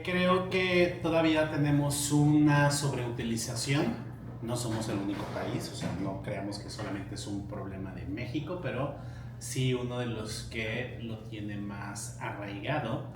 Creo que todavía tenemos una sobreutilización. No somos el único país, o sea, no creamos que solamente es un problema de México, pero sí uno de los que lo tiene más arraigado,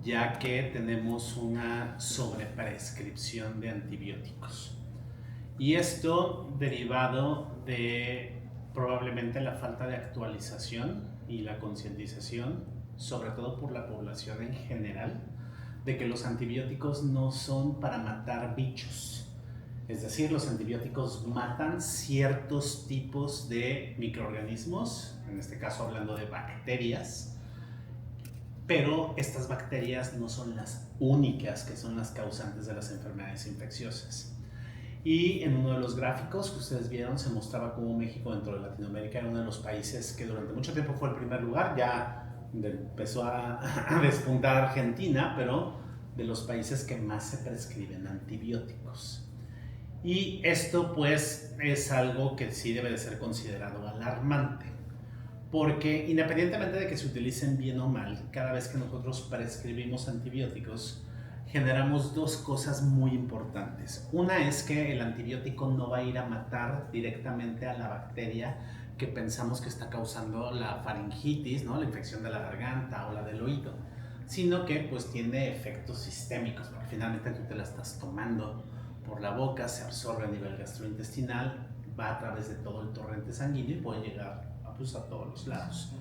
ya que tenemos una sobreprescripción de antibióticos. Y esto derivado de probablemente la falta de actualización y la concientización, sobre todo por la población en general, de que los antibióticos no son para matar bichos. Es decir, los antibióticos matan ciertos tipos de microorganismos, en este caso hablando de bacterias, pero estas bacterias no son las únicas que son las causantes de las enfermedades infecciosas. Y en uno de los gráficos que ustedes vieron se mostraba cómo México dentro de Latinoamérica era uno de los países que durante mucho tiempo fue el primer lugar, ya empezó a despuntar Argentina, pero de los países que más se prescriben antibióticos. Y esto pues es algo que sí debe de ser considerado alarmante, porque independientemente de que se utilicen bien o mal, cada vez que nosotros prescribimos antibióticos, generamos dos cosas muy importantes. Una es que el antibiótico no va a ir a matar directamente a la bacteria que pensamos que está causando la faringitis, ¿no? La infección de la garganta o la del oído, sino que pues tiene efectos sistémicos, porque finalmente tú te la estás tomando por la boca, se absorbe a nivel gastrointestinal, va a través de todo el torrente sanguíneo y puede llegar a todos los lados.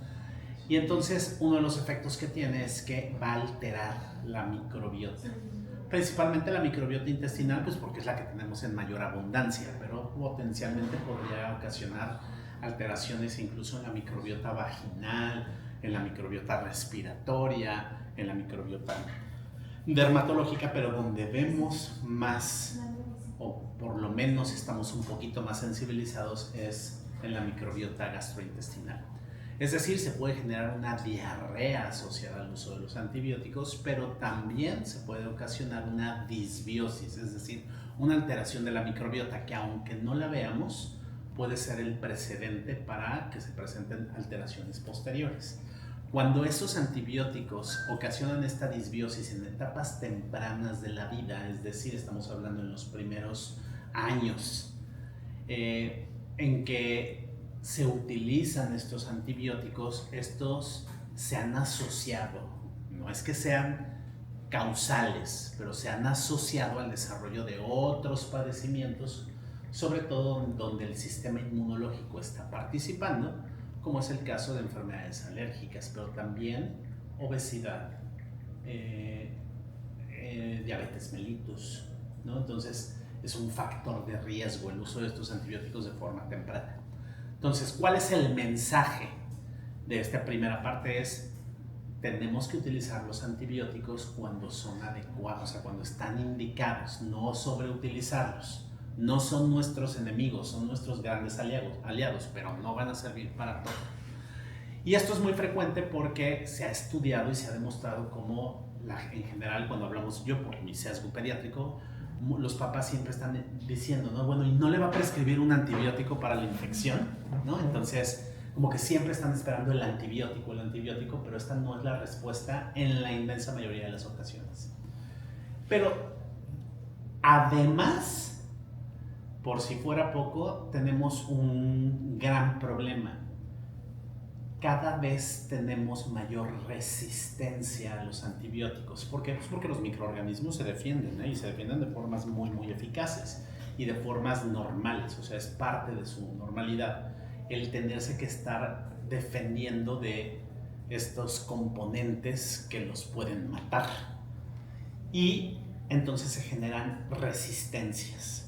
Y entonces uno de los efectos que tiene es que va a alterar la microbiota. Principalmente la microbiota intestinal, pues porque es la que tenemos en mayor abundancia, pero potencialmente podría ocasionar alteraciones incluso en la microbiota vaginal, en la microbiota respiratoria, en la microbiota dermatológica, pero donde vemos más, o por lo menos estamos un poquito más sensibilizados, es en la microbiota gastrointestinal. Es decir, se puede generar una diarrea asociada al uso de los antibióticos, pero también se puede ocasionar una disbiosis, es decir, una alteración de la microbiota que, aunque no la veamos, puede ser el precedente para que se presenten alteraciones posteriores. Cuando esos antibióticos ocasionan esta disbiosis en etapas tempranas de la vida, es decir, estamos hablando en los primeros años, en que se utilizan estos antibióticos, estos se han asociado, no es que sean causales, pero se han asociado al desarrollo de otros padecimientos, sobre todo donde el sistema inmunológico está participando, como es el caso de enfermedades alérgicas, pero también obesidad, diabetes mellitus, ¿no? Entonces es un factor de riesgo el uso de estos antibióticos de forma temprana. Entonces, ¿cuál es el mensaje de esta primera parte? Es, tenemos que utilizar los antibióticos cuando son adecuados, o sea, cuando están indicados, no sobreutilizarlos. No son nuestros enemigos, son nuestros grandes aliados, pero no van a servir para todo. Y esto es muy frecuente porque se ha estudiado y se ha demostrado cómo, en general, cuando hablamos, yo por mi sesgo pediátrico, los papás siempre están diciendo, ¿no? Bueno, ¿y no le va a prescribir un antibiótico para la infección? ¿No? Entonces, como que siempre están esperando el antibiótico, pero esta no es la respuesta en la inmensa mayoría de las ocasiones. Pero, además, por si fuera poco, tenemos un gran problema. Cada vez tenemos mayor resistencia a los antibióticos. ¿Por qué? Pues porque los microorganismos se defienden, ¿eh? Y se defienden de formas muy, muy eficaces y de formas normales, o sea, es parte de su normalidad el tenerse que estar defendiendo de estos componentes que los pueden matar. Y entonces se generan resistencias.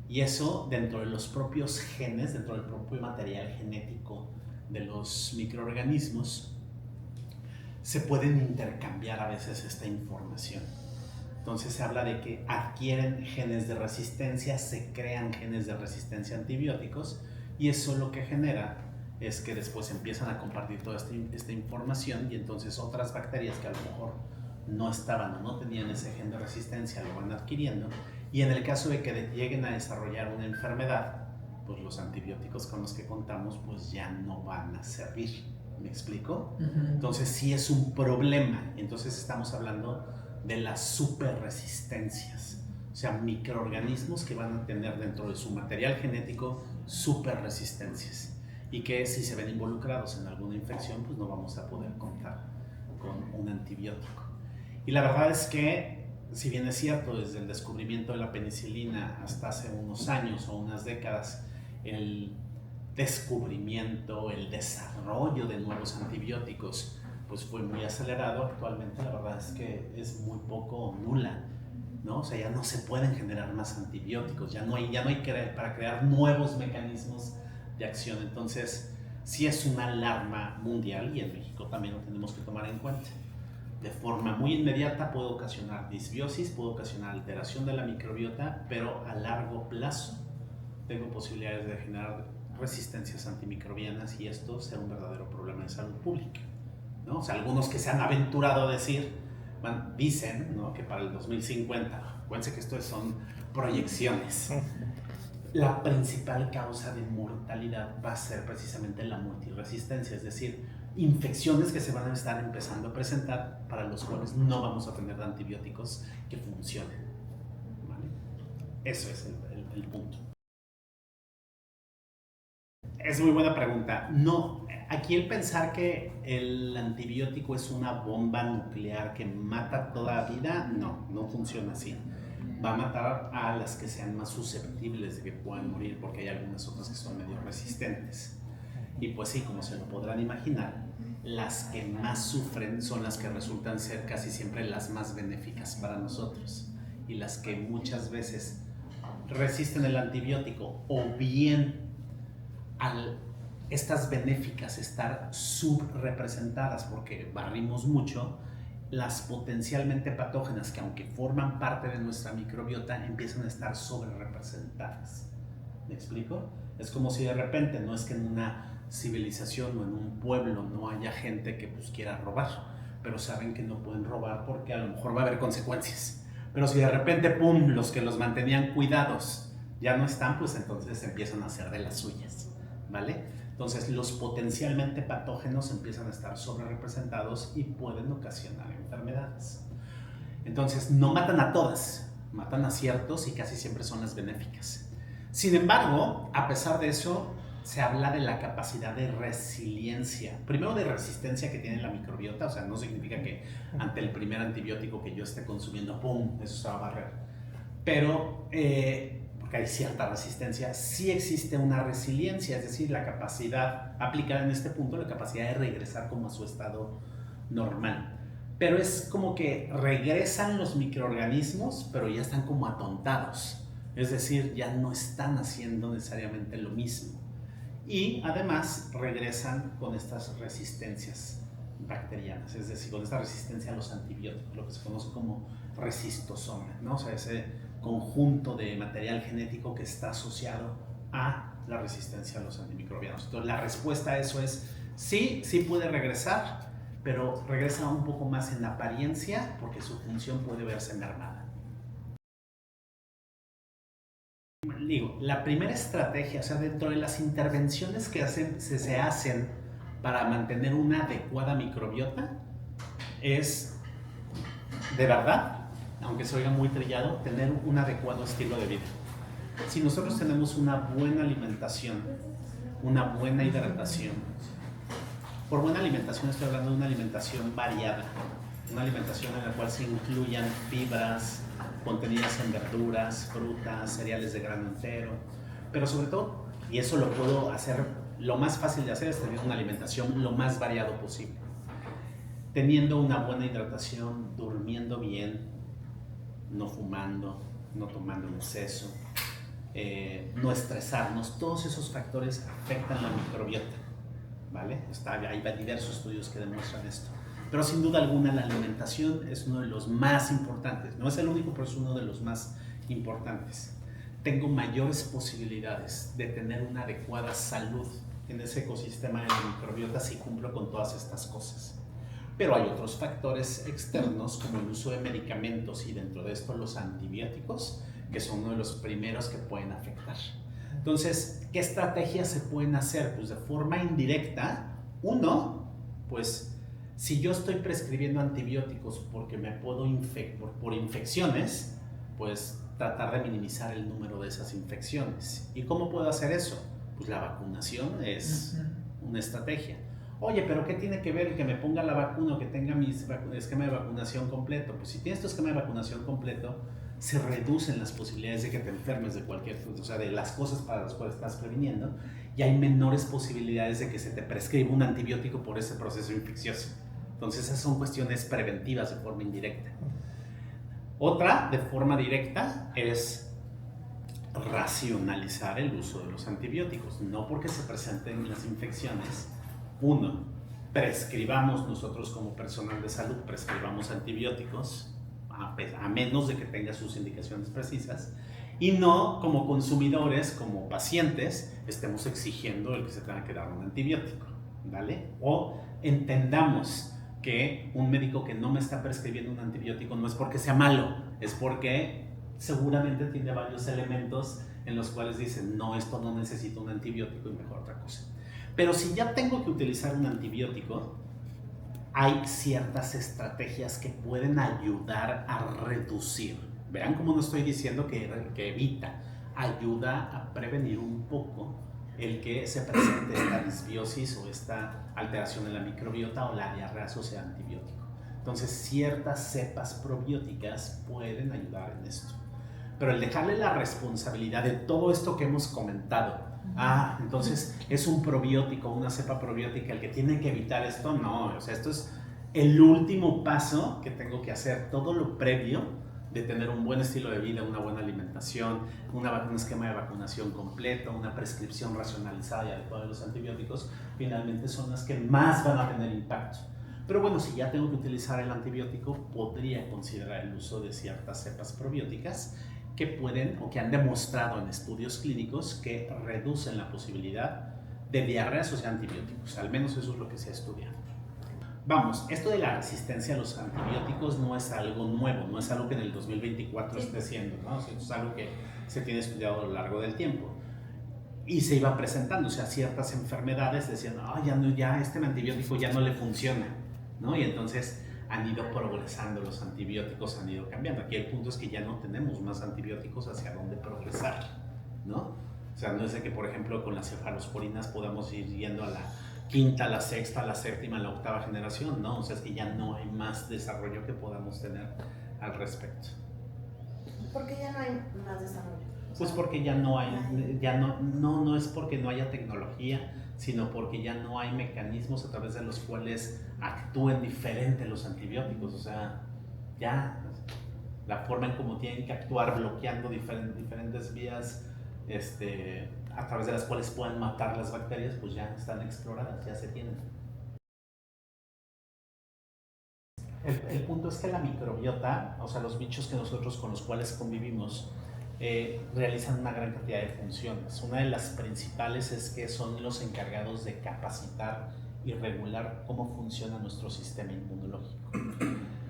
Y eso dentro de los propios genes, dentro del propio material genético de los microorganismos, se pueden intercambiar a veces esta información. Entonces se habla de que adquieren genes de resistencia, se crean genes de resistencia a antibióticos, y eso lo que genera es que después empiezan a compartir toda esta información, y entonces otras bacterias que a lo mejor no estaban o no tenían ese gen de resistencia lo van adquiriendo, y en el caso de que lleguen a desarrollar una enfermedad, pues los antibióticos con los que contamos pues ya no van a servir. ¿Me explico? Entonces sí es un problema. Entonces estamos hablando de las superresistencias. O sea, microorganismos que van a tener dentro de su material genético superresistencias y que si se ven involucrados en alguna infección, pues no vamos a poder contar con un antibiótico. Y la verdad es que, si bien es cierto, desde el descubrimiento de la penicilina hasta hace unos años o unas décadas, el descubrimiento, el desarrollo de nuevos antibióticos, pues fue muy acelerado. Actualmente la verdad es que es muy poco o nula, ¿no? O sea, ya no se pueden generar más antibióticos, ya no hay para crear nuevos mecanismos de acción. Entonces, sí es una alarma mundial y en México también lo tenemos que tomar en cuenta. De forma muy inmediata puede ocasionar disbiosis, puede ocasionar alteración de la microbiota, pero a largo plazo tengo posibilidades de generar resistencias antimicrobianas y esto será un verdadero problema de salud pública, ¿no? O sea, algunos que se han aventurado a decir, dicen, ¿no?, que para el 2050, acuérdense que esto son proyecciones, la principal causa de mortalidad va a ser precisamente la multiresistencia, es decir, infecciones que se van a estar empezando a presentar para los cuales no vamos a tener antibióticos que funcionen, ¿vale? Eso es el punto. Es muy buena pregunta. No, aquí el pensar que el antibiótico es una bomba nuclear que mata toda vida, no funciona así. Va a matar a las que sean más susceptibles de que puedan morir, porque hay algunas otras que son medio resistentes. Y pues sí, como se lo podrán imaginar, las que más sufren son las que resultan ser casi siempre las más benéficas para nosotros y las que muchas veces resisten el antibiótico o bien al estas benéficas estar subrepresentadas porque barrimos mucho, las potencialmente patógenas que aunque forman parte de nuestra microbiota empiezan a estar sobrerepresentadas. ¿Me explico? Es como si de repente, no es que en una civilización o en un pueblo no haya gente que pues quiera robar, pero saben que no pueden robar porque a lo mejor va a haber consecuencias. Pero si de repente, pum, los que los mantenían cuidados ya no están, pues entonces empiezan a hacer de las suyas, ¿vale? Entonces los potencialmente patógenos empiezan a estar sobrerepresentados y pueden ocasionar enfermedades. Entonces no matan a todas, matan a ciertos y casi siempre son las benéficas. Sin embargo, a pesar de eso, se habla de la capacidad de resiliencia. Primero de resistencia que tiene la microbiota, o sea, no significa que ante el primer antibiótico que yo esté consumiendo, ¡pum!, eso se va a barrer. Pero porque hay cierta resistencia, sí existe una resiliencia, es decir, la capacidad aplicada en este punto, la capacidad de regresar como a su estado normal. Pero es como que regresan los microorganismos, pero ya están como atontados, es decir, ya no están haciendo necesariamente lo mismo. Y además regresan con estas resistencias bacterianas, es decir, con esta resistencia a los antibióticos, lo que se conoce como resistosoma, ¿no? O sea, ese conjunto de material genético que está asociado a la resistencia a los antimicrobianos. Entonces la respuesta a eso es sí, sí puede regresar, pero regresa un poco más en apariencia porque su función puede verse mermada. Digo, la primera estrategia, o sea, dentro de las intervenciones que se hacen para mantener una adecuada microbiota es, de verdad, aunque se oiga muy trillado, tener un adecuado estilo de vida. Si nosotros tenemos una buena alimentación, una buena hidratación, por buena alimentación estoy hablando de una alimentación variada, una alimentación en la cual se incluyan fibras contenidas en verduras, frutas, cereales de grano entero, pero sobre todo, y eso lo puedo hacer, lo más fácil de hacer es tener una alimentación lo más variado posible. Teniendo una buena hidratación, durmiendo bien, no fumando, no tomando en exceso, no estresarnos, todos esos factores afectan la microbiota, ¿vale? Hay diversos estudios que demuestran esto. Pero sin duda alguna la alimentación es uno de los más importantes, no es el único, pero es uno de los más importantes. Tengo mayores posibilidades de tener una adecuada salud en ese ecosistema de la microbiota si cumplo con todas estas cosas. Pero hay otros factores externos como el uso de medicamentos y dentro de esto los antibióticos, que son uno de los primeros que pueden afectar. Entonces, ¿qué estrategias se pueden hacer? Pues de forma indirecta, uno, pues Si yo estoy prescribiendo antibióticos porque me puedo por infecciones, pues tratar de minimizar el número de esas infecciones. ¿Y cómo puedo hacer eso? Pues la vacunación es una estrategia. Oye, pero ¿qué tiene que ver el que me ponga la vacuna o que tenga mi esquema de vacunación completo? Pues si tienes tu esquema de vacunación completo, se reducen las posibilidades de que te enfermes de cualquier, o sea, de las cosas para las cuales estás previniendo, y hay menores posibilidades de que se te prescriba un antibiótico por ese proceso infeccioso. Entonces esas son cuestiones preventivas de forma indirecta. Otra, de forma directa, es racionalizar el uso de los antibióticos. No porque se presenten las infecciones, uno, prescribamos nosotros como personal de salud, prescribamos antibióticos, a menos de que tenga sus indicaciones precisas, y no como consumidores, como pacientes, estemos exigiendo el que se tenga que dar un antibiótico, ¿vale? O entendamos que un médico que no me está prescribiendo un antibiótico no es porque sea malo, es porque seguramente tiene varios elementos en los cuales dicen, no, esto no necesita un antibiótico y mejor otra cosa. Pero si ya tengo que utilizar un antibiótico, hay ciertas estrategias que pueden ayudar a reducir. Vean cómo no estoy diciendo que evita, ayuda a prevenir un poco el que se presente esta disbiosis o esta alteración en la microbiota o la diarrea asociada a antibiótico. Entonces, ciertas cepas probióticas pueden ayudar en esto. Pero el dejarle la responsabilidad de todo esto que hemos comentado, entonces es un probiótico, una cepa probiótica el que tiene que evitar esto, no, o sea, esto es el último paso que tengo que hacer, todo lo previo de tener un buen estilo de vida, una buena alimentación, un esquema de vacunación completo, una prescripción racionalizada y adecuada de los antibióticos, finalmente son las que más van a tener impacto. Pero bueno, si ya tengo que utilizar el antibiótico, podría considerar el uso de ciertas cepas probióticas que pueden o que han demostrado en estudios clínicos que reducen la posibilidad de diarrea asociada a antibióticos. Al menos eso es lo que se ha estudiado. Vamos, esto de la resistencia a los antibióticos no es algo nuevo, no es algo que en el 2024 esté siendo, ¿no? O sea, es algo que se tiene estudiado a lo largo del tiempo. Y se iba presentando, o sea, ciertas enfermedades decían, ya este antibiótico ya no le funciona, ¿no? Y entonces han ido progresando los antibióticos, han ido cambiando. Aquí el punto es que ya no tenemos más antibióticos hacia dónde progresar, ¿no? O sea, no es de que, por ejemplo, con las cefalosporinas podamos ir yendo a la quinta, la sexta, la séptima, la octava generación, ¿no? O sea, es que ya no hay más desarrollo que podamos tener al respecto. ¿Por qué ya no hay más desarrollo? Pues porque ya no hay, no es porque no haya tecnología, sino porque ya no hay mecanismos a través de los cuales actúen diferente los antibióticos. O sea, ya la forma en cómo tienen que actuar bloqueando diferentes vías a través de las cuales puedan matar las bacterias, pues ya están exploradas, ya se tienen. El punto es que la microbiota, o sea, los bichos con los cuales convivimos, realizan una gran cantidad de funciones. Una de las principales es que son los encargados de capacitar y regular cómo funciona nuestro sistema inmunológico.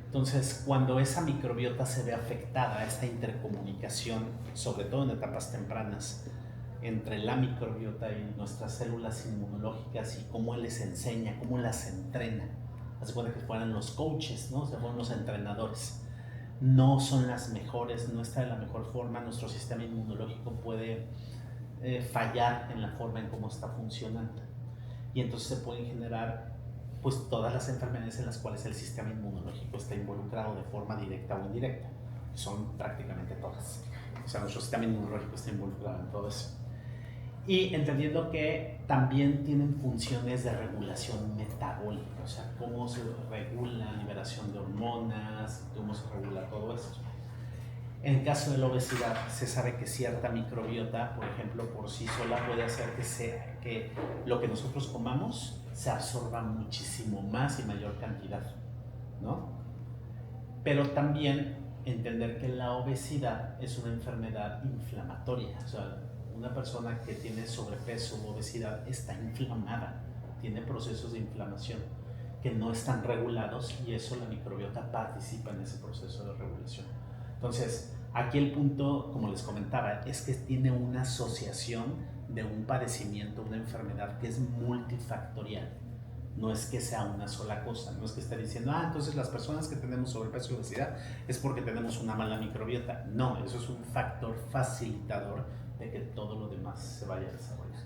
Entonces, cuando esa microbiota se ve afectada, esta intercomunicación, sobre todo en etapas tempranas, entre la microbiota y nuestras células inmunológicas y cómo les enseña, cómo las entrena. Haz de cuenta que fueran los coaches, ¿no? O sea, fueron los entrenadores. No son las mejores, no está de la mejor forma, nuestro sistema inmunológico puede fallar en la forma en cómo está funcionando. Y entonces se pueden generar pues todas las enfermedades en las cuales el sistema inmunológico está involucrado de forma directa o indirecta. Son prácticamente todas. O sea, nuestro sistema inmunológico está involucrado en todo eso. Y entendiendo que también tienen funciones de regulación metabólica, o sea, cómo se regula la liberación de hormonas, cómo se regula todo esto. En el caso de la obesidad, se sabe que cierta microbiota, por ejemplo, por sí sola puede hacer que lo que nosotros comamos se absorba muchísimo más y mayor cantidad, ¿no? Pero también entender que la obesidad es una enfermedad inflamatoria, o sea, una persona que tiene sobrepeso o obesidad está inflamada, tiene procesos de inflamación que no están regulados y eso la microbiota participa en ese proceso de regulación. Entonces, aquí el punto, como les comentaba, es que tiene una asociación de un padecimiento, una enfermedad que es multifactorial. No es que sea una sola cosa, no es que esté diciendo, entonces las personas que tenemos sobrepeso y obesidad es porque tenemos una mala microbiota. No, eso es un factor facilitador de que todo lo demás se vaya a desarrollar.